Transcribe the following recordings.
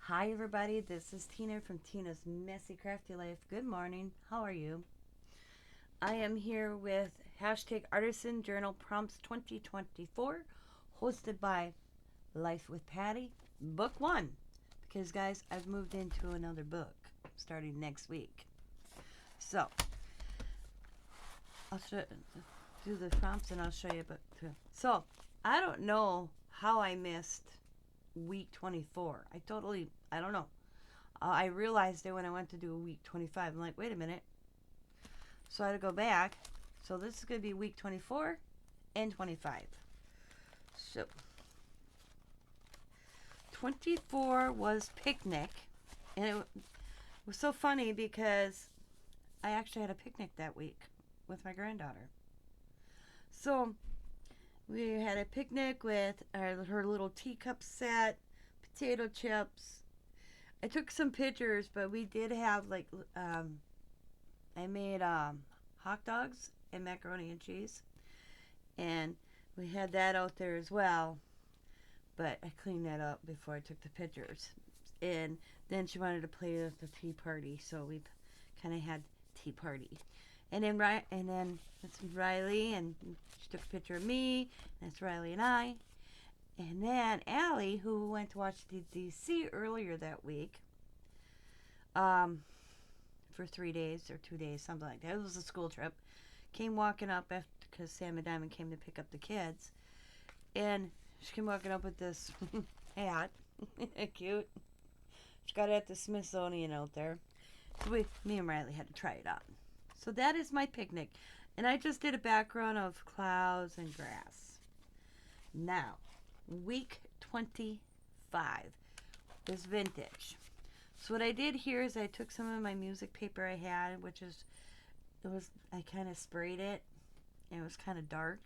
Hi, everybody. This is Tina from Tina's Messy Crafty Life. Good morning. How are you? I am here with hashtag Artisan Journal Prompts 2024, hosted by Life with Patti, Book 1. Because, guys, I've moved into another book starting next week. So, I'll do the prompts and I'll show you book 2. So, I don't know how I missed week 24. I don't know. I realized it when I went to do week 25. I'm like, wait a minute. So I had to go back. So this is going to be week 24 and 25. So 24 was picnic. And it was so funny because I actually had a picnic that week with my granddaughter. So we had a picnic with her little teacup set, potato chips. I took some pictures, but we did have I made hot dogs and macaroni and cheese, and we had that out there as well. But I cleaned that up before I took the pictures, and then she wanted to play with the tea party, so we kind of had tea party. And then that's Riley, and she took a picture of me. And that's Riley and I. And then Allie, who went to watch the DC earlier that week, for 3 days or 2 days, something like that. It was a school trip. Came walking up after because Sam and Diamond came to pick up the kids, and she came walking up with this hat, cute. She got it at the Smithsonian out there. So me and Riley had to try it on. So that is my picnic, and I just did a background of clouds and grass. Now, week 25 is vintage. So what I did here is I took some of my music paper I had, I kind of sprayed it, and it was kind of dark.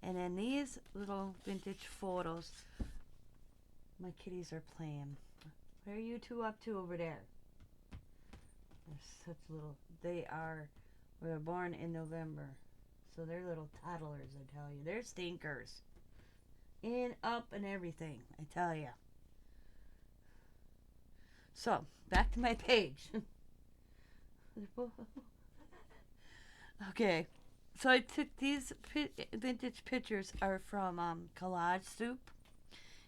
And then these little vintage photos, my kitties are playing. What are you two up to over there? They were born in November. So they're little toddlers, I tell you. They're stinkers. In, up, and everything, I tell you. So, back to my page. Okay, so I took these vintage pictures are from Collage Soup,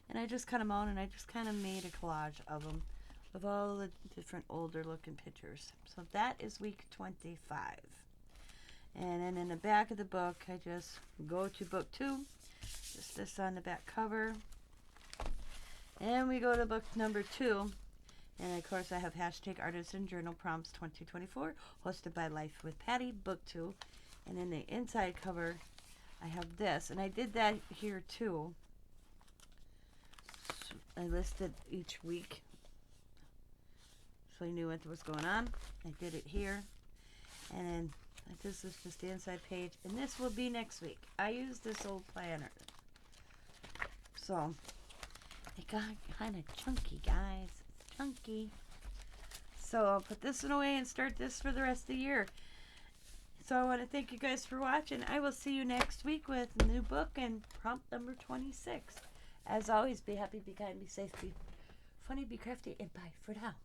and I just cut them out, and I just kind of made a collage of them with all the different older looking pictures. So that is week 25. And then in the back of the book, I just go to book 2, just this on the back cover, and we go to book number 2. And of course, I have hashtag Artisan Journal Prompts 2024, hosted by Life with Patti, book 2. And in the inside cover, I have this. And I did that here too. So I listed each week, so I knew what was going on. I did it here. And then this is just the inside page. And this will be next week. I used this old planner. So, it got kind of chunky, guys. Chunky. So I'll put this one away and start this for the rest of the year. So I want to thank you guys for watching. I will see you next week with a new book and prompt number 26. As always, be happy, be kind, be safe, be funny, be crafty, and bye for now.